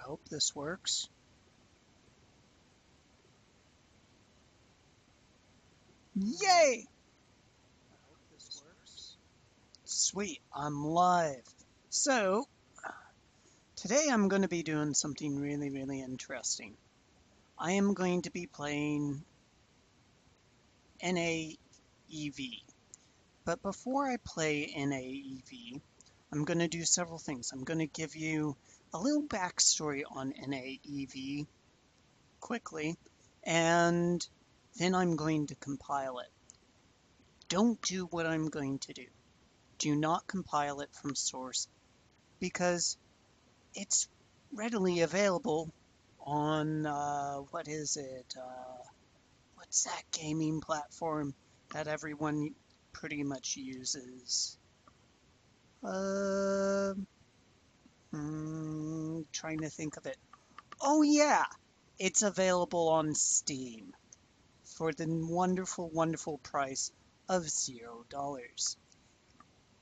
hope this works. Yay! Sweet, I'm live. So, today I'm going to be doing something really interesting. I am going to be playing NAEV. But before I play NAEV, I'm going to do several things. I'm going to give you a little backstory on NAEV quickly, and then I'm going to compile it. Don't do what I'm going to do. Do not compile it from source, because it's readily available on, what's that gaming platform that everyone pretty much uses? Trying to think of it. Oh yeah, it's available on Steam for the wonderful price of $0.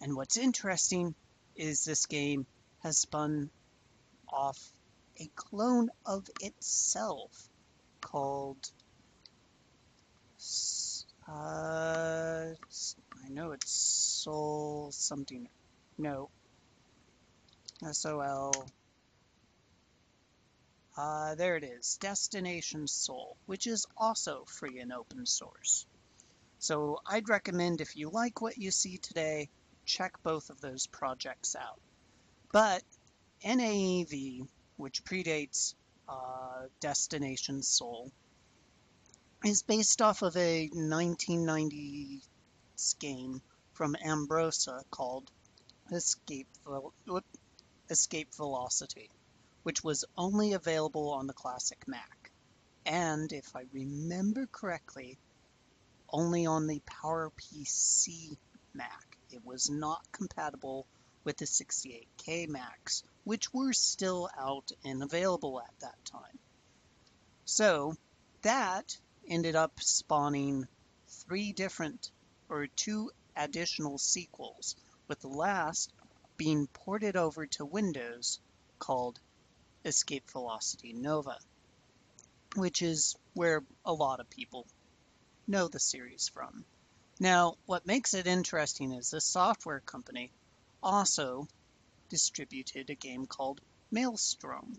And what's interesting is this game has spun off a clone of itself called, I know it's Soul something. No. SOL. There it is, Destination Soul, which is also free and open source. So I'd recommend, if you like what you see today, check both of those projects out. But NAEV, which predates Destination Soul, is based off of a 1990s game from Ambrosia called Escape Velocity, which was only available on the classic Mac, and if I remember correctly, only on the PowerPC Mac. It was not compatible with the 68K Macs, which were still out and available at that time. So that ended up spawning two additional sequels, with the last being ported over to Windows called Escape Velocity Nova, which is where a lot of people know the series from. Now, what makes it interesting is this software company also distributed a game called Maelstrom,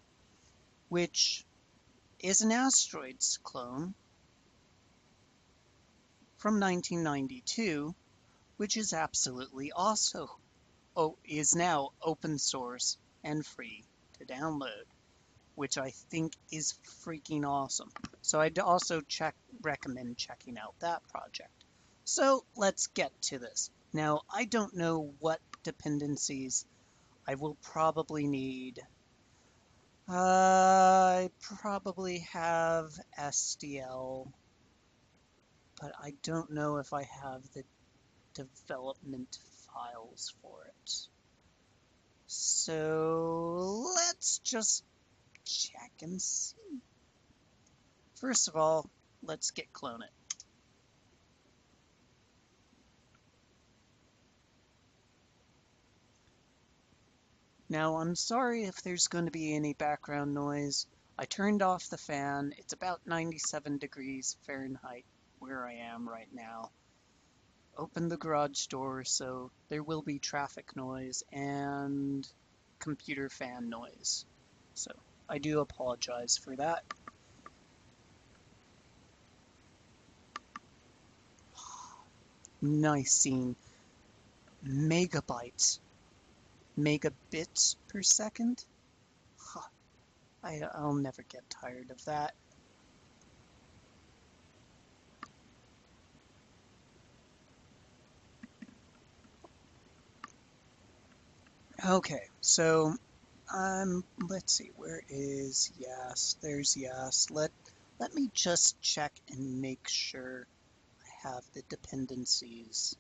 which is an Asteroids clone from 1992, which is absolutely also is now open source and free to download, which I think is freaking awesome. So I'd also recommend checking out that project. So let's get to this. Now, I don't know what dependencies I will probably need. I probably have SDL, but I don't know if I have the development files for it. So let's just check and see. First of all, let's get clone it. Now, I'm sorry if there's going to be any background noise. I turned off the fan. It's about 97 degrees Fahrenheit where I am right now. Opened the garage door, so there will be traffic noise and computer fan noise. So I do apologize for that. Nice seeing megabits per second. Huh. I'll never get tired of that. Okay, so let's see, where is Yes? There's Yes. Let me just check and make sure I have the dependencies.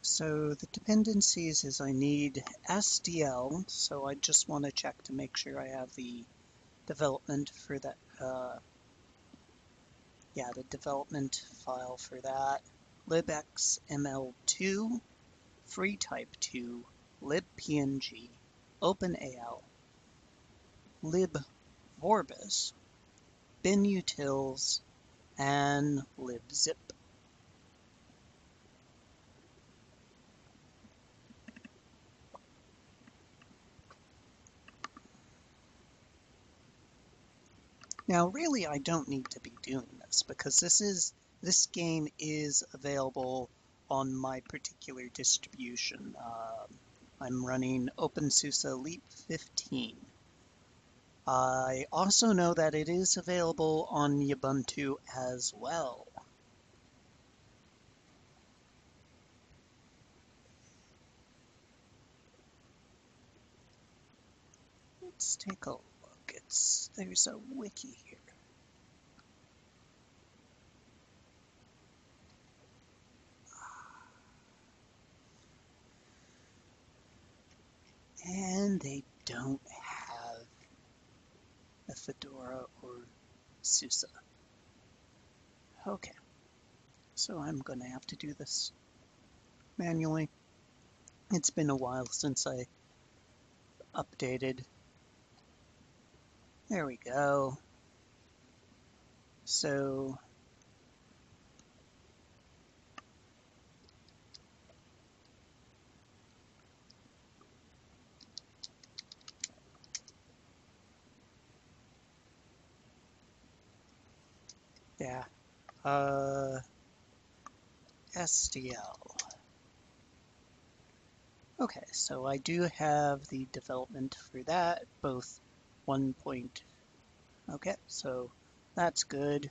So the dependencies is I need SDL, so I just want to check to make sure I have the development for that. Yeah, the development file for that. libxml2, freetype2, libpng, openal, libvorbis, binutils, and libzip. Now, really, I don't need to be doing this because this game is available on my particular distribution. I'm running OpenSUSE Leap 15. I also know that it is available on Ubuntu as well. Let's take a look. There's a wiki here. And they don't have a Fedora or SUSE. Okay, so I'm going to have to do this manually. It's been a while since I updated. There we go. So yeah, SDL. Okay, so I do have the development for that, both 1 point. Okay, so that's good.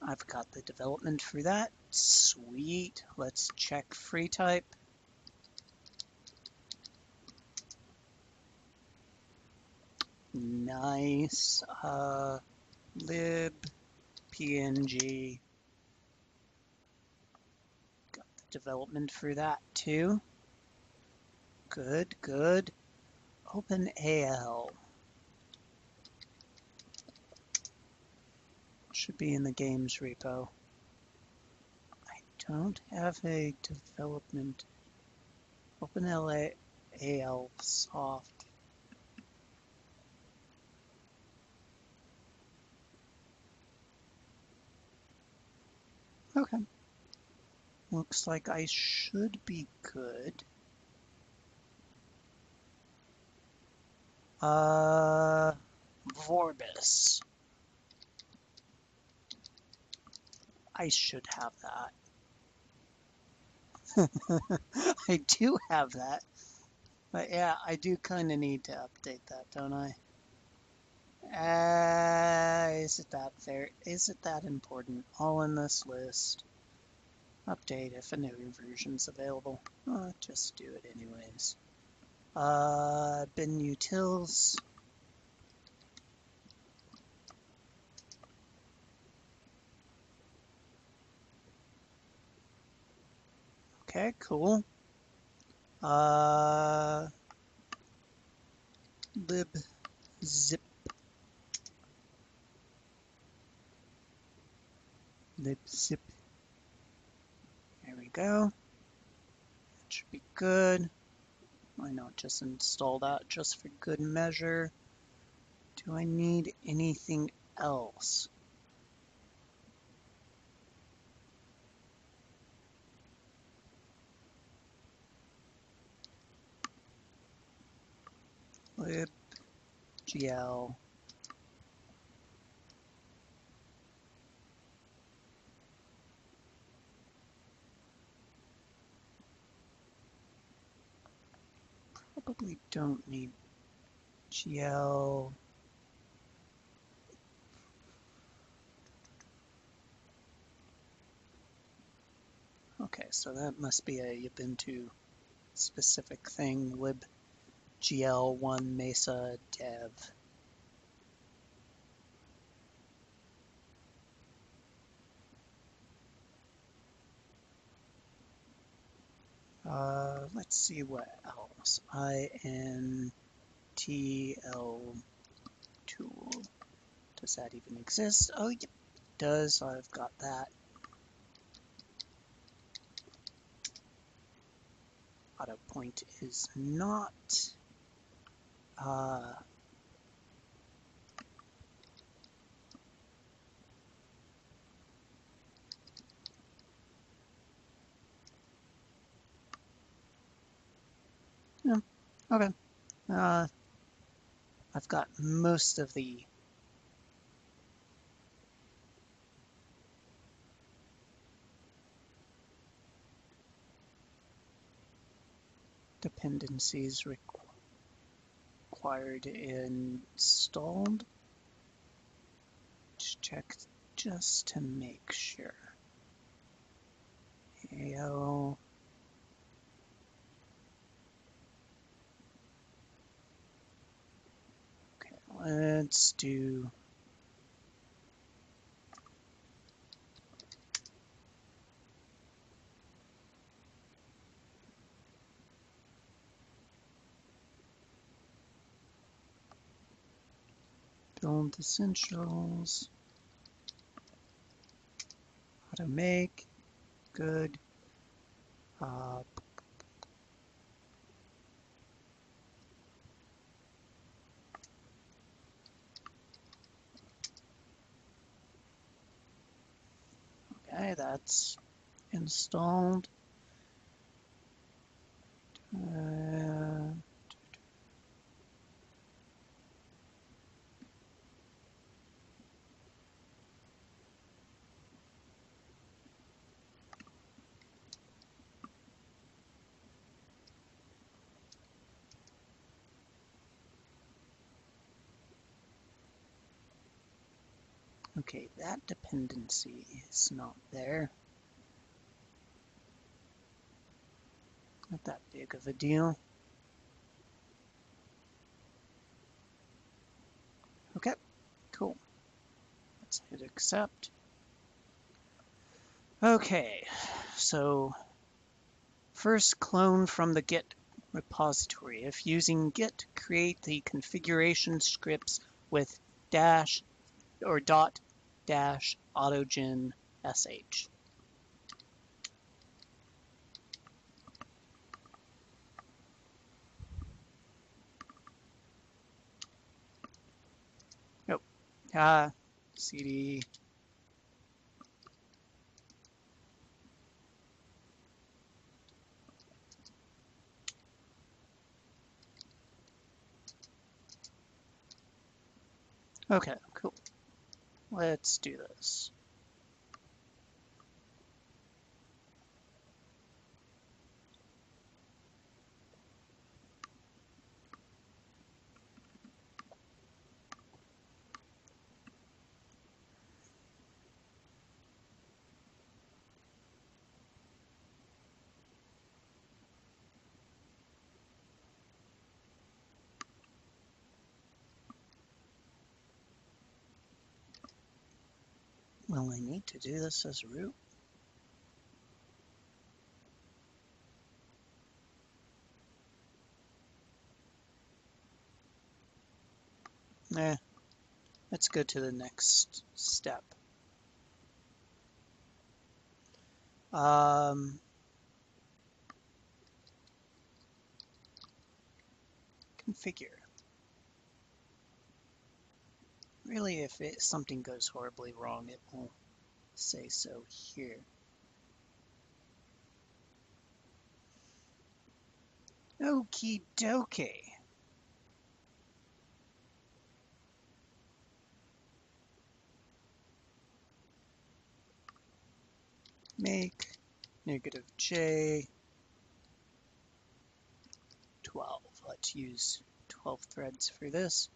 I've got the development for that. Sweet. Let's check free type. Nice. Lib png. Got the development for that too. Good, good. OpenAL. Should be in the games repo. I don't have a development. OpenAL soft. Okay. Looks like I should be good. Vorbis. I should have that. I do have that. But yeah, I do kind of need to update that, don't I? Is it that fair? Is it that important? All in this list. Update if a new version's available. Just do it anyways. Bin utils. Okay, cool. Libzip. Libzip. There we go. That should be good. Why not just install that just for good measure? Do I need anything else? libgl. Probably don't need gl. Okay, so that must be a Ubuntu specific thing, libgl. GL1 Mesa Dev. Let's see what else. INTL tool. Does that even exist? Oh, yep, it does. I've got that. Auto point is not. Yeah, okay. I've got most of the dependencies required installed. Just check just to make sure. AO. Okay, let's do build essentials. How to make. Good. Okay, that's installed. Okay, that dependency is not there. Not that big of a deal. Okay, cool. Let's hit accept. Okay, so first clone from the Git repository. If using Git, create the configuration scripts with dash or dot dash autogen sh. Oh, cd Okay, cool. Let's do this. Will I need to do this as root? Nah, let's go to the next step. Configure. Really, if something goes horribly wrong, it will say so here. Okie dokie. Make -j 12. Let's use 12 threads for this.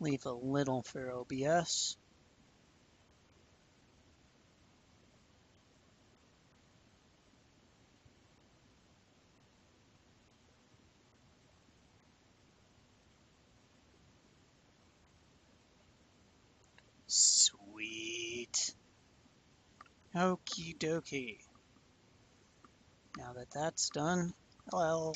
Leave a little for OBS. Okie dokie. Now that that's done, hello.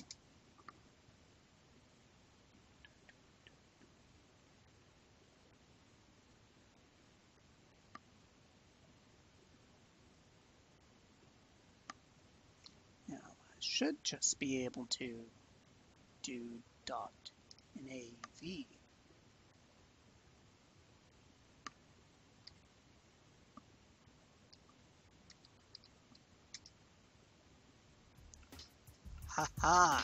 Now I should just be able to do dot NAEV. Haha!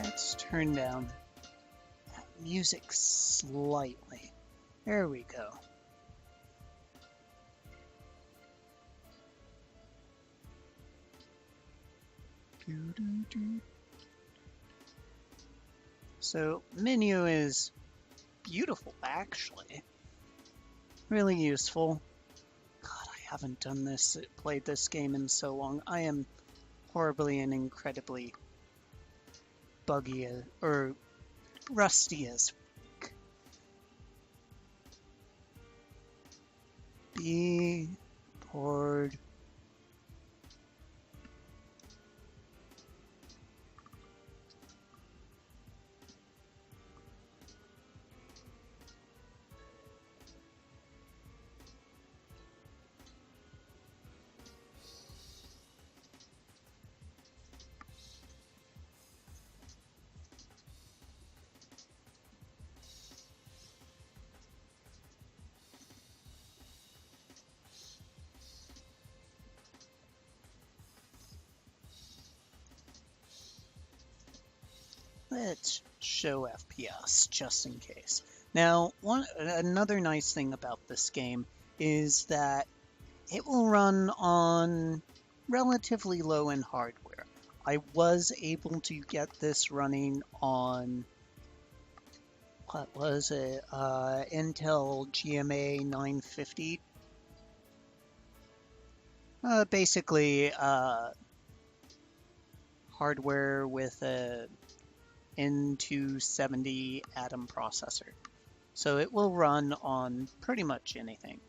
Let's turn down that music slightly. There we go. So menu is beautiful, actually. Really useful. God, I haven't played this game in so long. I am horribly and incredibly buggy or rusty as fuck. Be bored. Let's show FPS just in case. Now, another nice thing about this game is that it will run on relatively low-end hardware. I was able to get this running on, what was it, Intel GMA 950. Basically, hardware with a N270 Atom processor. So it will run on pretty much anything.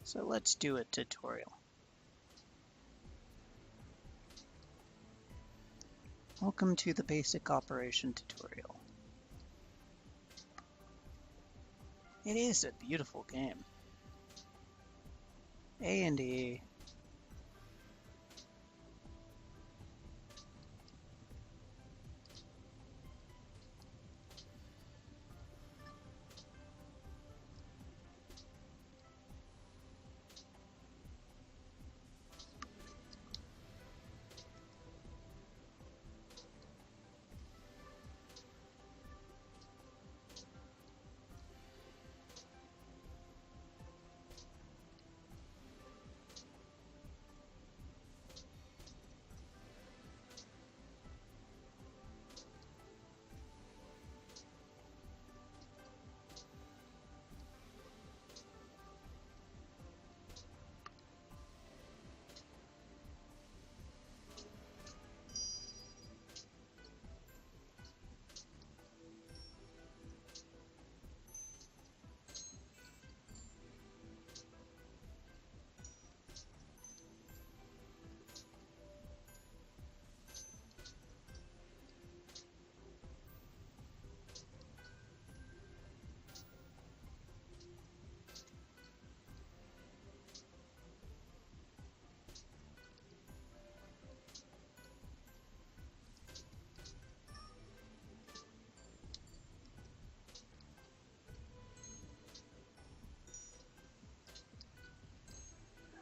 So let's do a tutorial. Welcome to the basic operation tutorial. It is a beautiful game. A&E.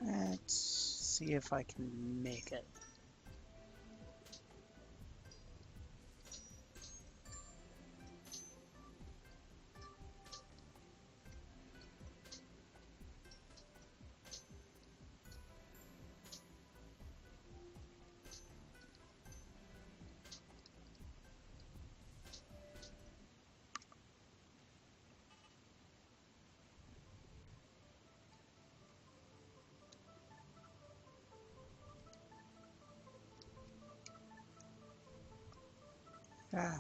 Let's see if I can make it. Ah,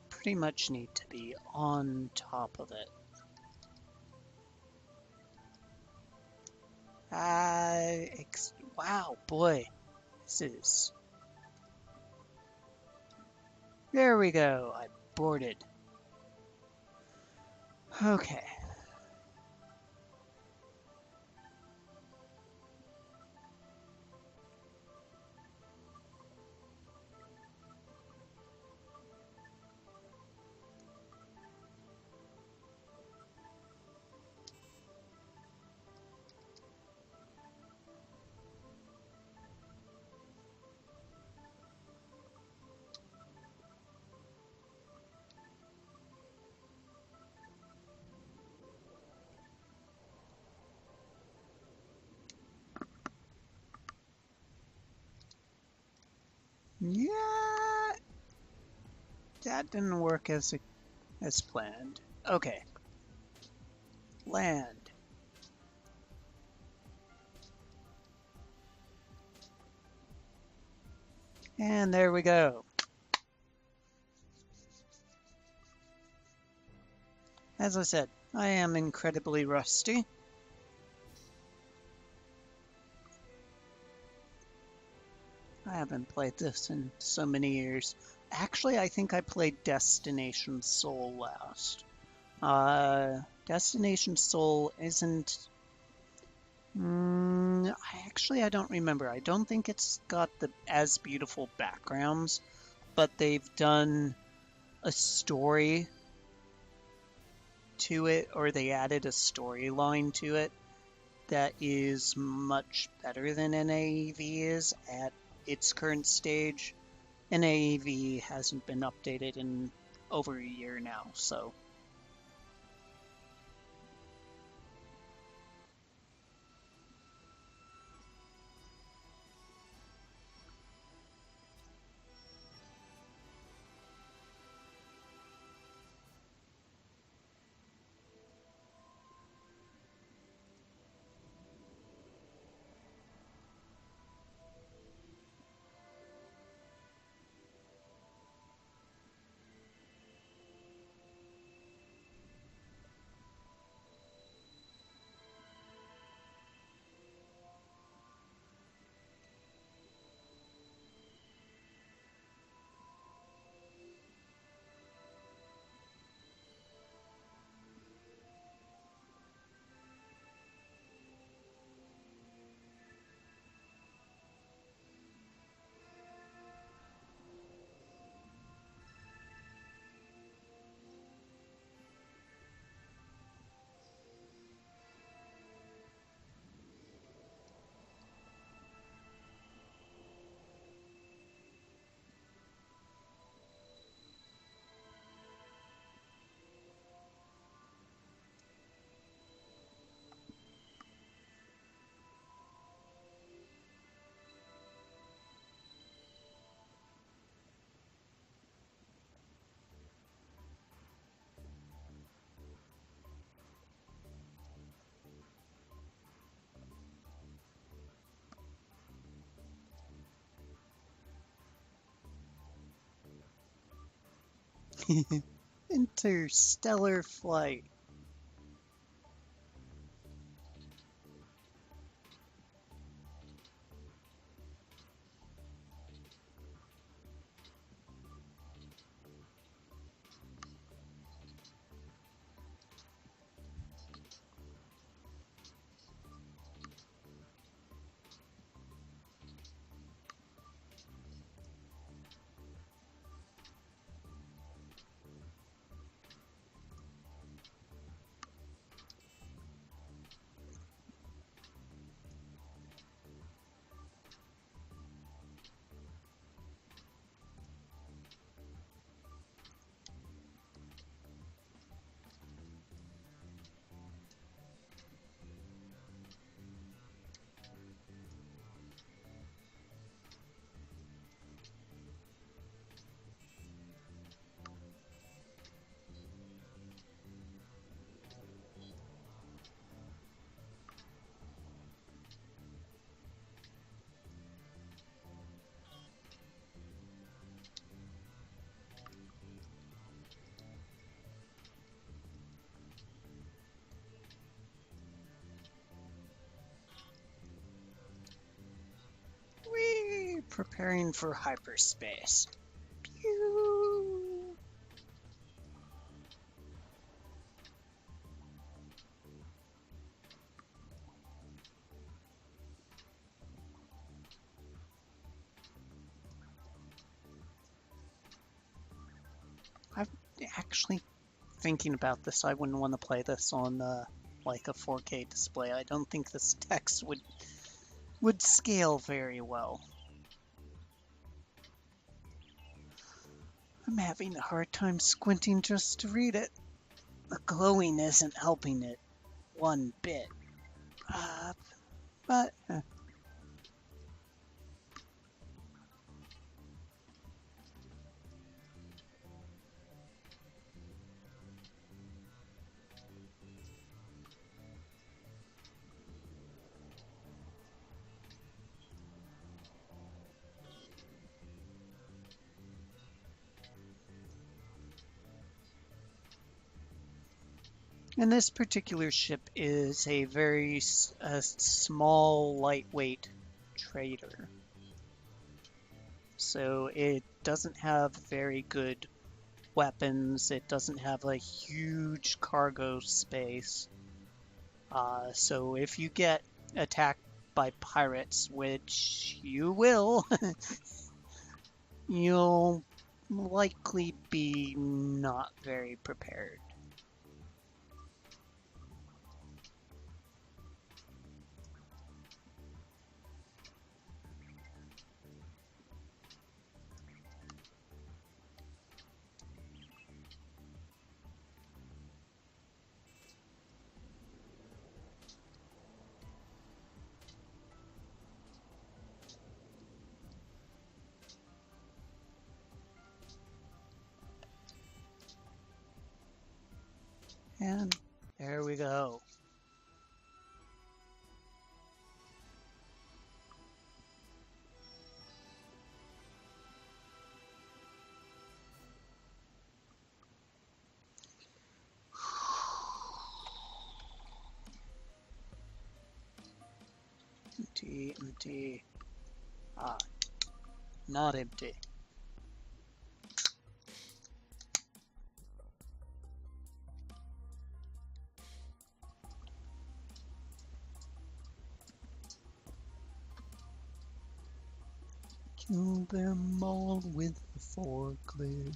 pretty much need to be on top of it. Wow, boy, this is... There we go, I boarded. Okay. Yeah, that didn't work as planned. Okay, land. And there we go. As I said, I am incredibly rusty. I haven't played this in so many years. Actually, I think I played Destination Soul last. Destination Soul isn't... I don't remember. I don't think it's got the as beautiful backgrounds, but they've done a story to it, or they added a storyline to it that is much better than NAEV is at its current stage. NAEV hasn't been updated in over a year now, so... Interstellar flight. Preparing for hyperspace. Pew! I'm actually thinking about this. I wouldn't want to play this on like a 4K display. I don't think this text would scale very well. I'm having a hard time squinting just to read it. The glowing isn't helping it one bit. But and this particular ship is a very small, lightweight trader. So it doesn't have very good weapons. It doesn't have a huge cargo space. So if you get attacked by pirates, which you will, you'll likely be not very prepared. And there we go. Empty, empty. Ah, not empty. Kill them all with the forklift.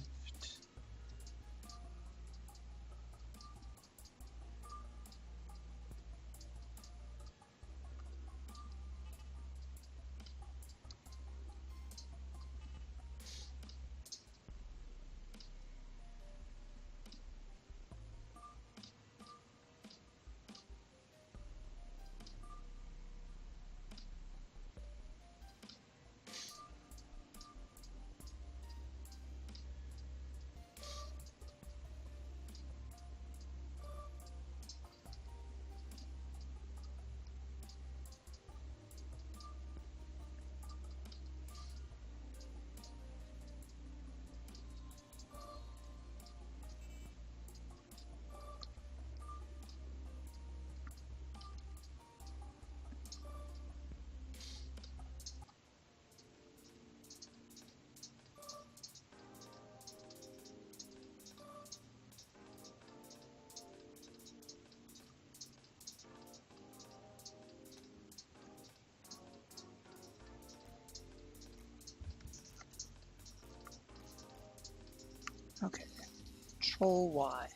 Okay, Control Y.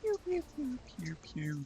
Pew, pew, pew, pew, pew.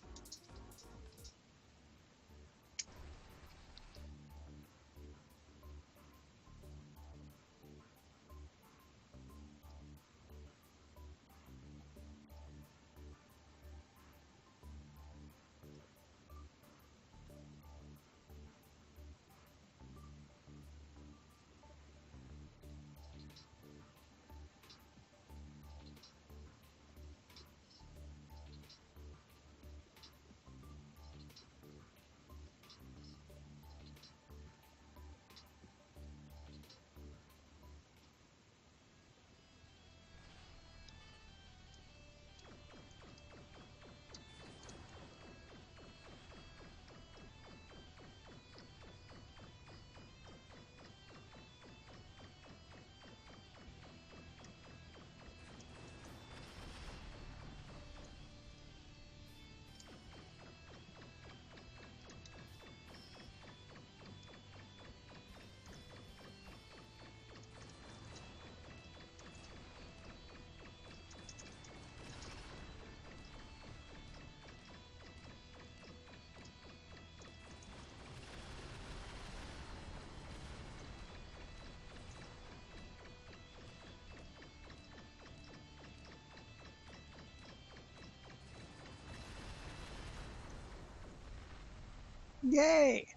Yay!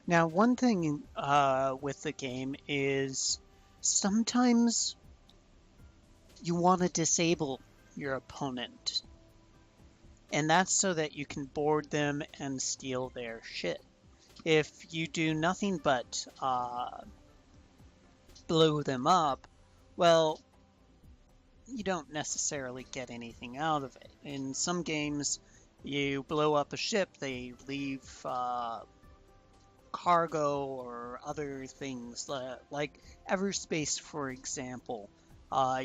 Now, one thing with the game is sometimes you want to disable your opponent, and that's so that you can board them and steal their shit. If you do nothing but blow them up, well, you don't necessarily get anything out of it. In some games, you blow up a ship, they leave cargo or other things, like Everspace, for example.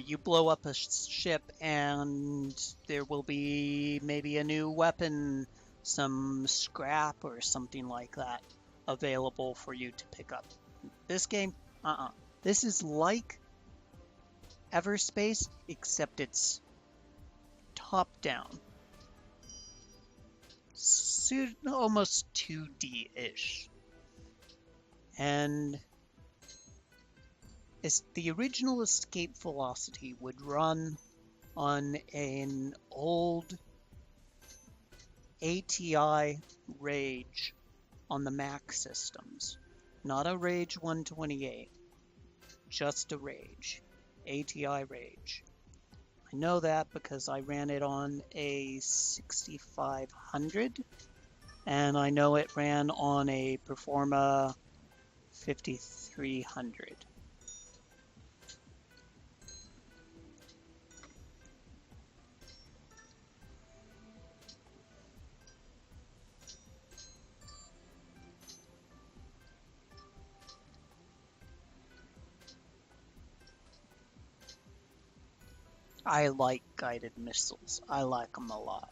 You blow up a ship and there will be maybe a new weapon, some scrap or something like that available for you to pick up. This game, This is like Everspace, except it's top-down. Almost 2D-ish. And the original escape velocity would run on an old ATI Rage on the Mac systems. Not a Rage 128, just a Rage. ATI Rage. I know that because I ran it on a 6500, and I know it ran on a Performa 5300. I like guided missiles. I like them a lot.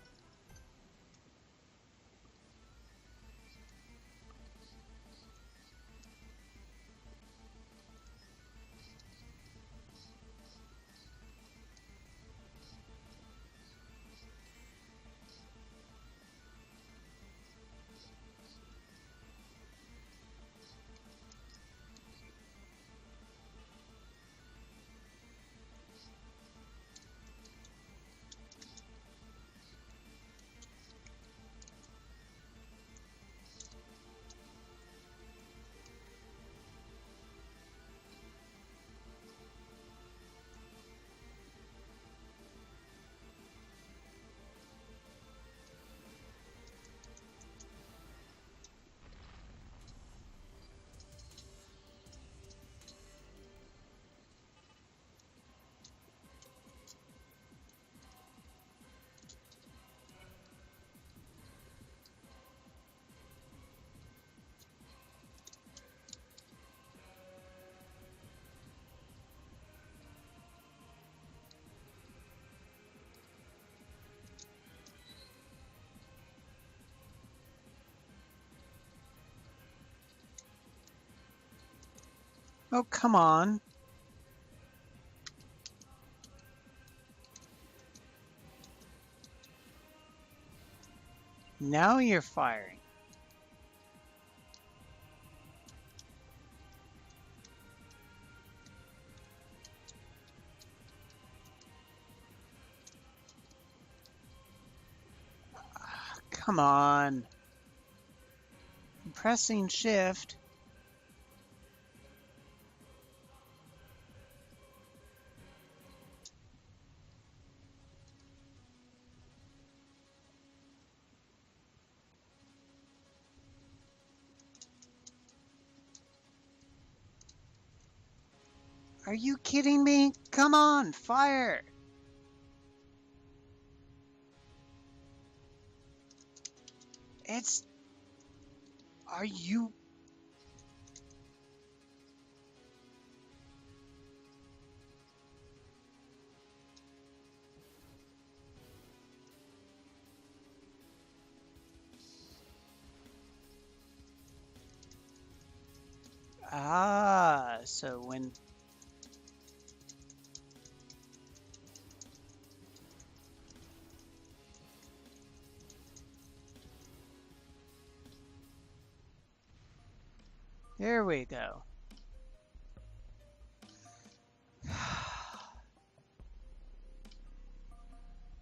Oh, come on. Now you're firing. Come on. I'm pressing shift. Are you kidding me? Come on, fire! It's... Are you... going. There we go.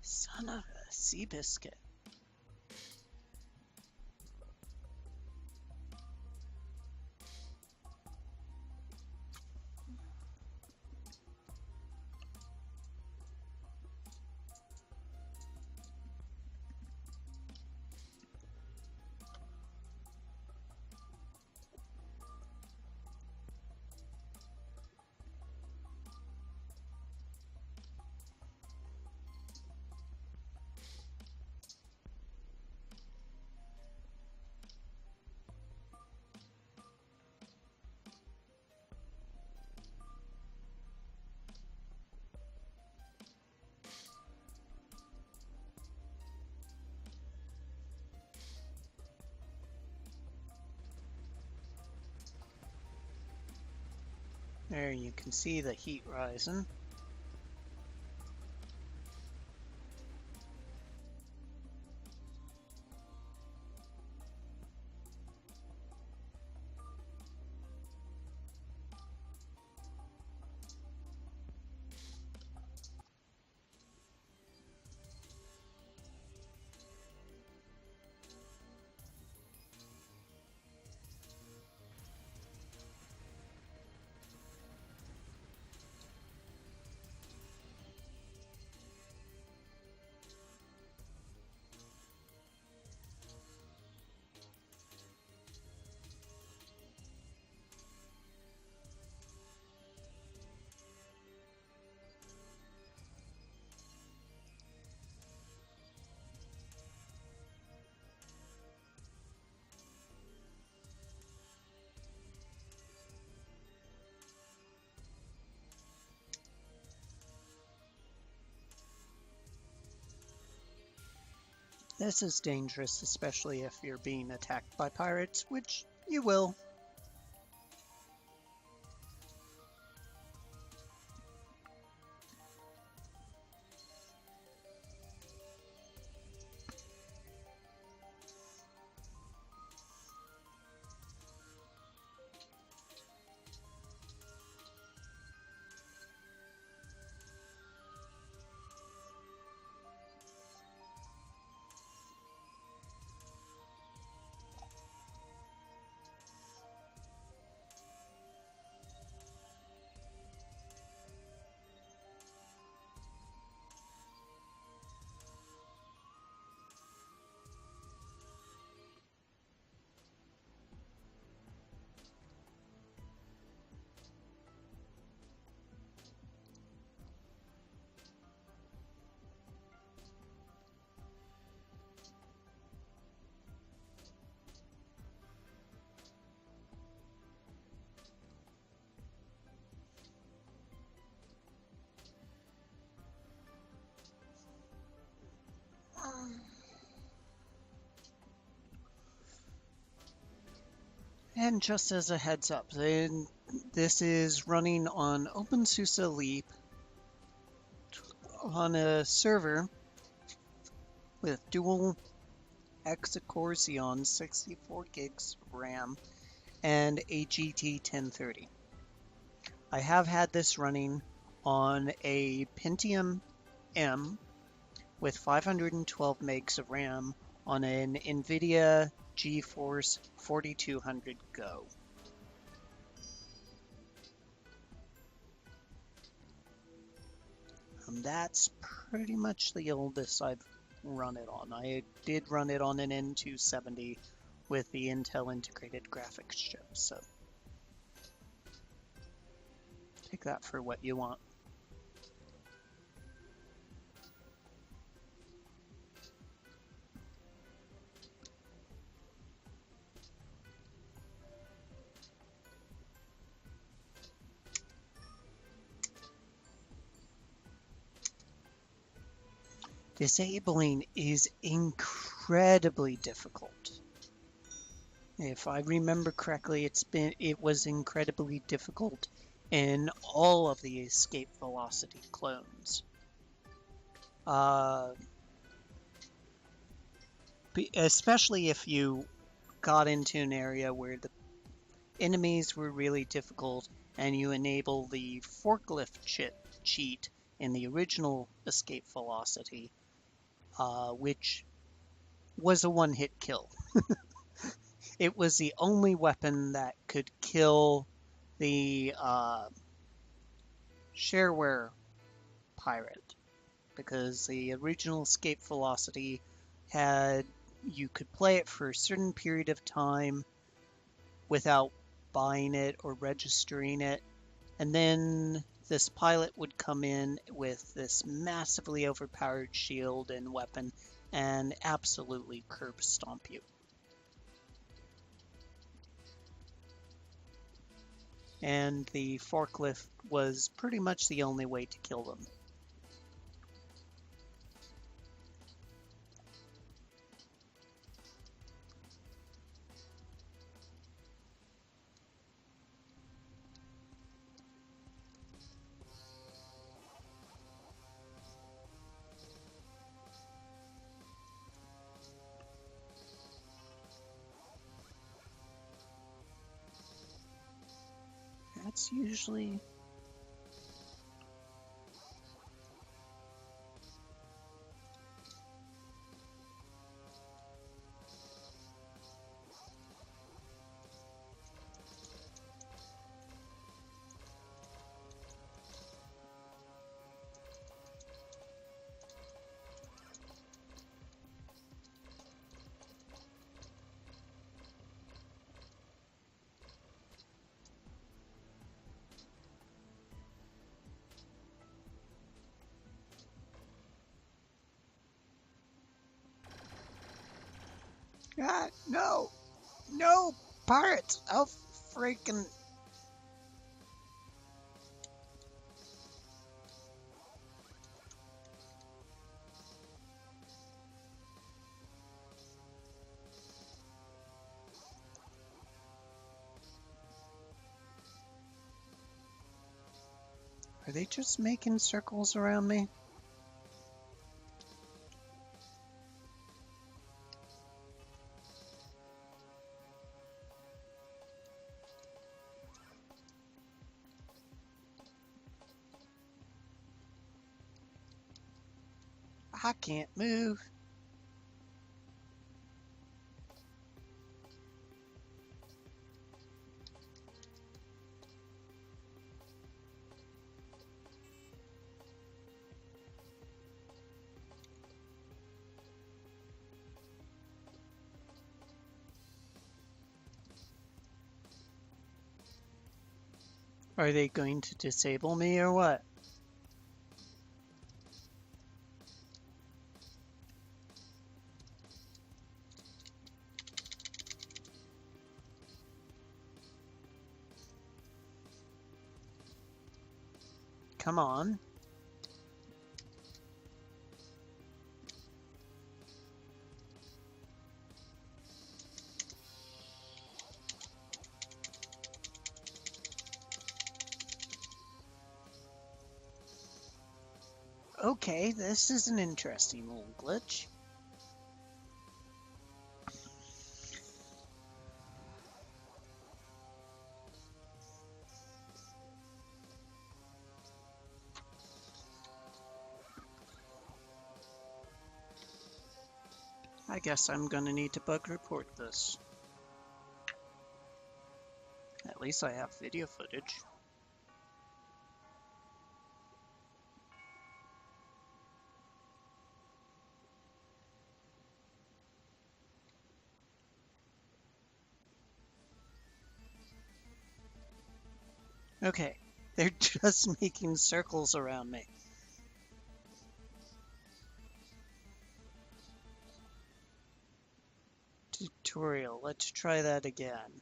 Son of a sea biscuit. There you can see the heat rising. This is dangerous, especially if you're being attacked by pirates, which you will. And just as a heads up, this is running on OpenSUSE Leap on a server with dual hexa-core Xeon 64 gigs RAM and a GT 1030. I have had this running on a Pentium M with 512 megs of RAM on an NVIDIA GeForce 4200 Go. And that's pretty much the oldest I've run it on. I did run it on an N270 with the Intel integrated graphics chip, so take that for what you want. Disabling is incredibly difficult. If I remember correctly, it was incredibly difficult in all of the escape velocity clones. Uh, Especially if you got into an area where the enemies were really difficult and you enable the forklift cheat in the original escape velocity, which was a one-hit kill. It was the only weapon that could kill the shareware pirate, because the original escape velocity had you could play it for a certain period of time without buying it or registering it, and then this pilot would come in with this massively overpowered shield and weapon and absolutely curb stomp you. And the forklift was pretty much the only way to kill them. That's usually... Ah, no! No! Pirates! Oh, freaking... Are they just making circles around me? I can't move. Are they going to disable me or what? Come on. Okay, this is an interesting little glitch. I guess I'm gonna need to bug report this. At least I have video footage. Okay, they're just making circles around me. Tutorial, let's try that again.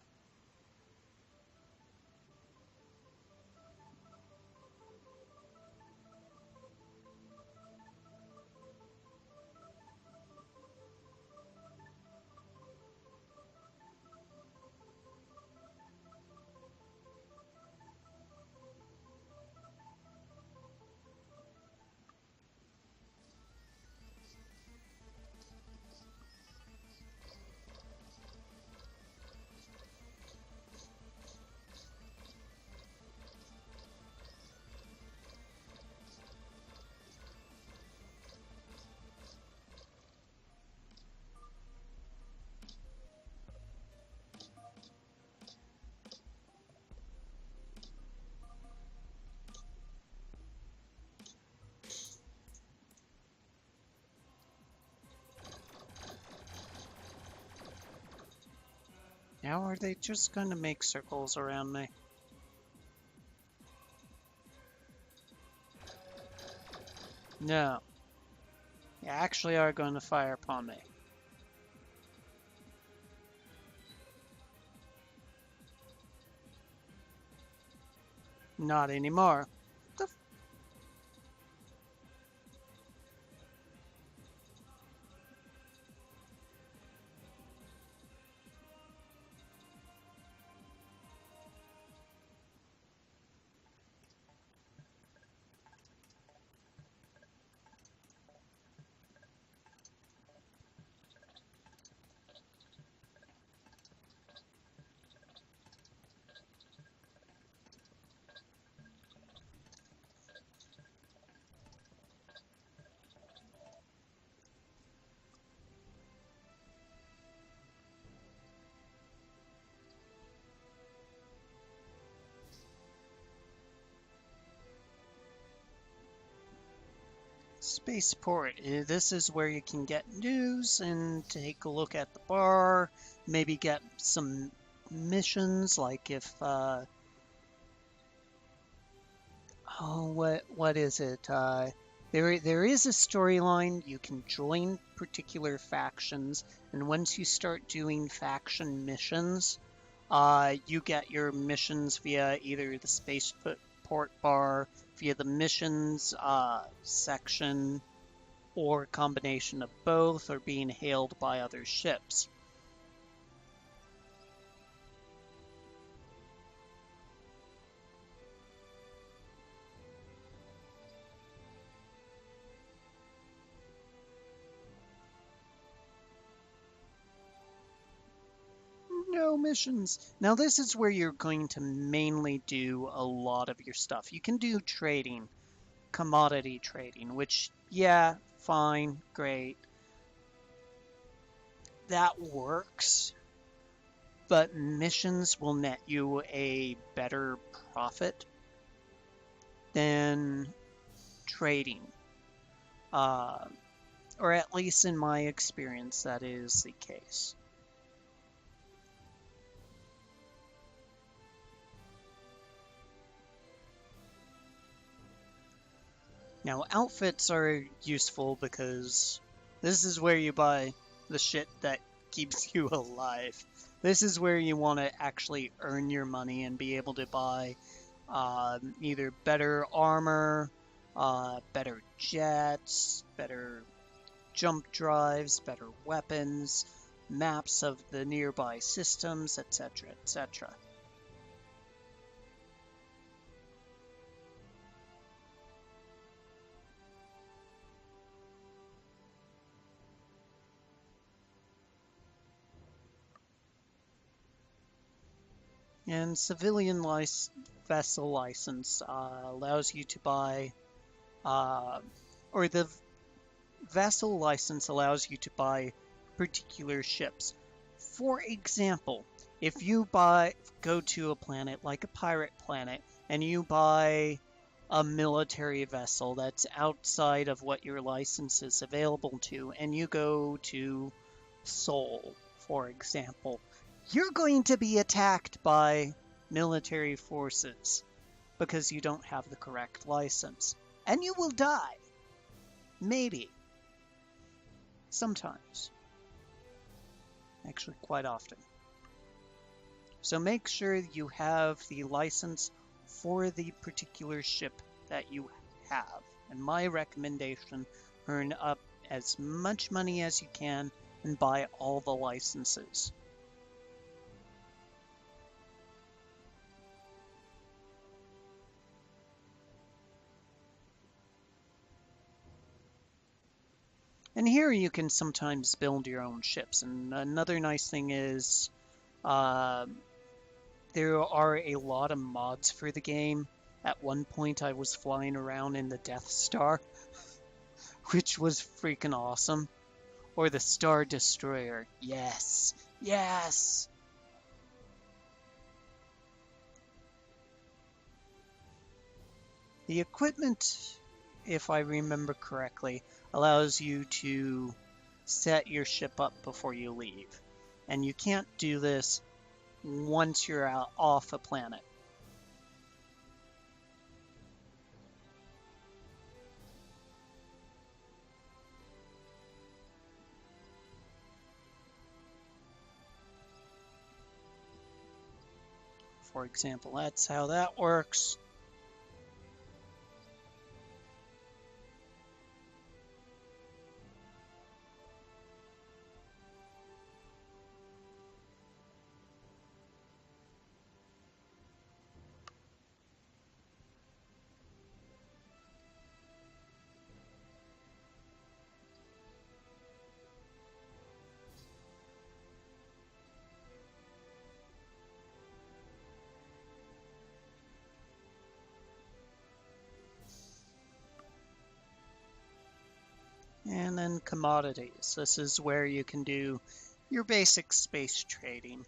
Now are they just going to make circles around me? No. They actually are going to fire upon me. Not anymore. The Spaceport, this is where you can get news and take a look at the bar, maybe get some missions, like if, what is it? There is a storyline. You can join particular factions, and once you start doing faction missions, you get your missions via either the spaceport bar, via the missions section, or a combination of both, or being hailed by other ships. No missions. Now this is where you're going to mainly do a lot of your stuff. You can do trading, commodity trading, which, yeah, fine, great. That works, but missions will net you a better profit than trading. Uh, or at least in my experience, that is the case. Now, outfits are useful because this is where you buy the shit that keeps you alive. This is where you want to actually earn your money and be able to buy either better armor, better jets, better jump drives, better weapons, maps of the nearby systems, etc., etc. And civilian vessel license allows you to buy, or the vessel license allows you to buy particular ships. For example, if you go to a planet like a pirate planet and you buy a military vessel that's outside of what your license is available to, and you go to Seoul, for example, you're going to be attacked by military forces because you don't have the correct license. And you will die. Maybe. Sometimes. Actually, quite often. So make sure you have the license for the particular ship that you have. And my recommendation, earn up as much money as you can and buy all the licenses. And here you can sometimes build your own ships. And another nice thing is there are a lot of mods for the game. At one point I was flying around in the Death Star, which was freaking awesome. Or the Star Destroyer. Yes, yes! The equipment, if I remember correctly, allows you to set your ship up before you leave. And you can't do this once you're out off a planet. For example, that's how that works. And then commodities. This is where you can do your basic space trading.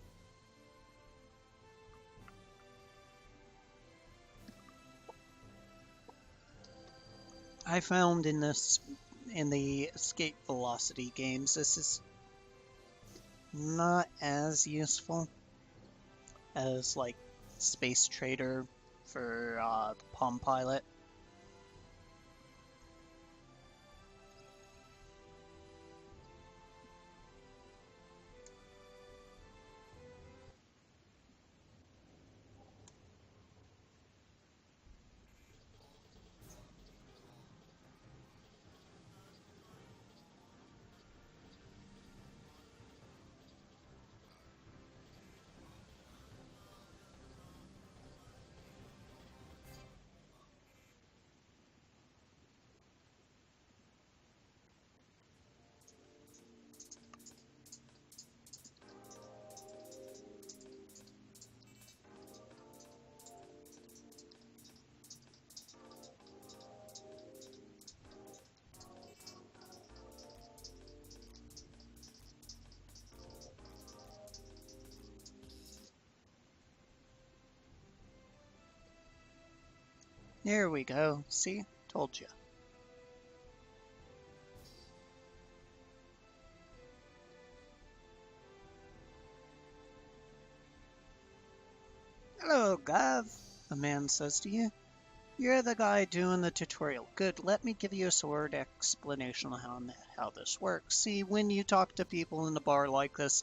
I found in the escape velocity games, this is not as useful as like Space Trader for the Palm Pilot. There we go. See? Told you. Hello, Gav, a man says to you. You're the guy doing the tutorial. Good, let me give you a short explanation on how this works. See, when you talk to people in a bar like this,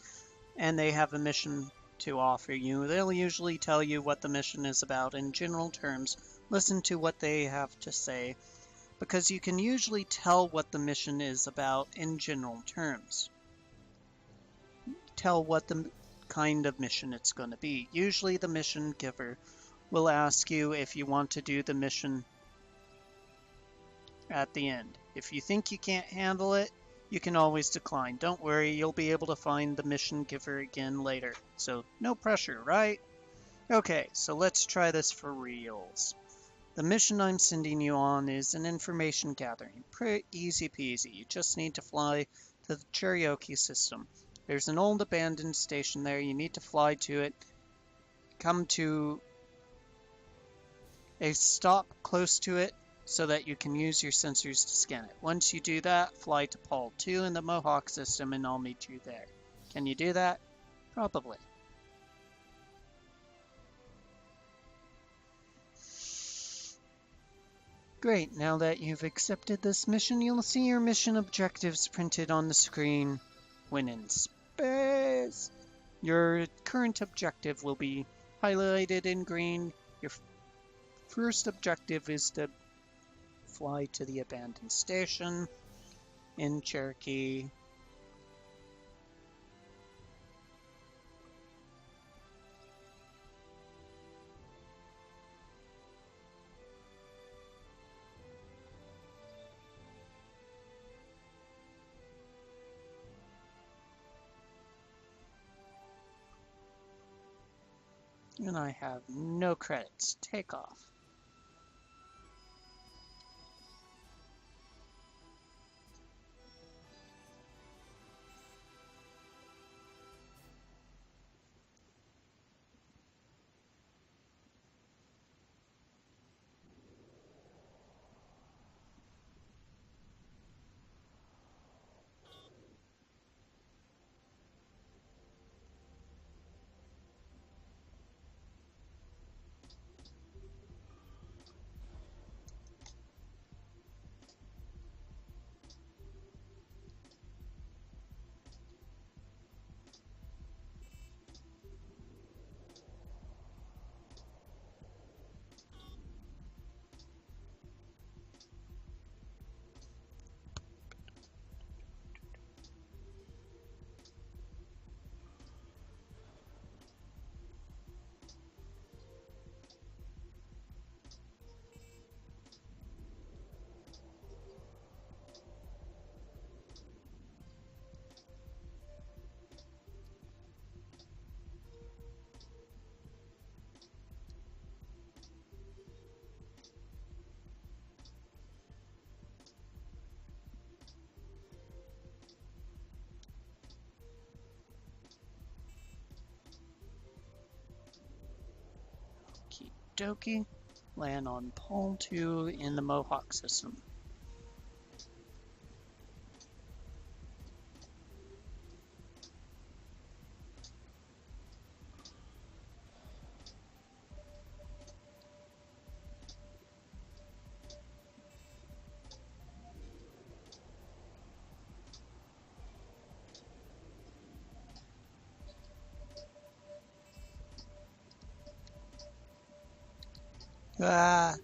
and they have a mission to offer you, they'll usually tell you what the mission is about in general terms. Listen to what they have to say, because you can usually tell what the mission is about in general terms. Tell what the kind of mission it's going to be. Usually the mission giver will ask you if you want to do the mission at the end. If you think you can't handle it, you can always decline. Don't worry, you'll be able to find the mission giver again later. So no pressure, right? Okay, so let's try this for reals. The mission I'm sending you on is an information gathering. Pretty easy peasy. You just need to fly to the Cherokee system. There's an old abandoned station there. You need to fly to it. Come to a stop close to it so that you can use your sensors to scan it. Once you do that, fly to Paul 2 in the Mohawk system and I'll meet you there. Can you do that? Probably. Great, now that you've accepted this mission, you'll see your mission objectives printed on the screen. When in space, your current objective will be highlighted in green. Your first objective is to fly to the abandoned station in Cherokee. And I have no credits. Take off. dokie. Land on Pole 2 in the Mohawk system. Ah,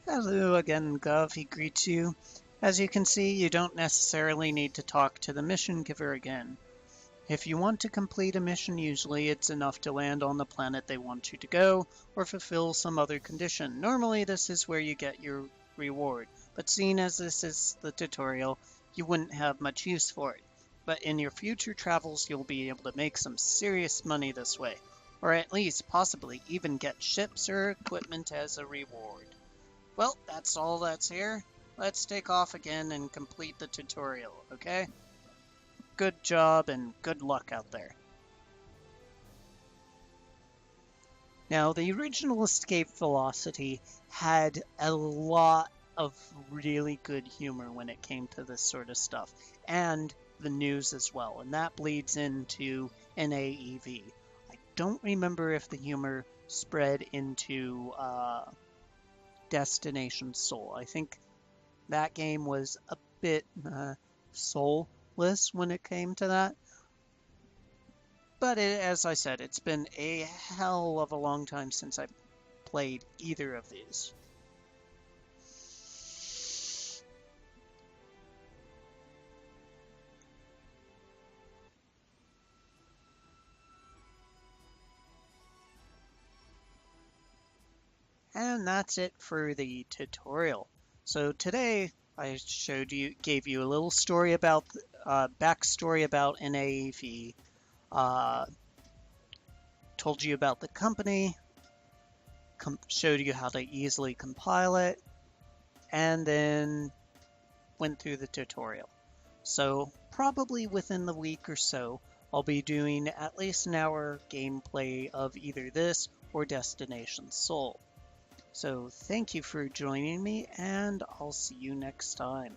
hello again, Gov. He greets you. As you can see, you don't necessarily need to talk to the mission giver again. If you want to complete a mission, usually it's enough to land on the planet they want you to go, or fulfill some other condition. Normally this is where you get your reward, but seeing as this is the tutorial, you wouldn't have much use for it. But in your future travels, you'll be able to make some serious money this way, or at least possibly even get ships or equipment as a reward. Well, that's all that's here. Let's take off again and complete the tutorial, okay? Good job and good luck out there. Now, the original Escape Velocity had a lot of really good humor when it came to this sort of stuff, and the news as well, and that bleeds into NAEV. I don't remember if the humor spread into Destination Soul. I think that game was a bit soulless when it came to that. But as I said, it's been a hell of a long time since I've played either of these. And that's it for the tutorial. So today I gave you a little story about, backstory about NAEV, told you about the company, showed you how to easily compile it, and then went through the tutorial. So probably within the week or so, I'll be doing at least an hour gameplay of either this or Destination Soul. So thank you for joining me, and I'll see you next time.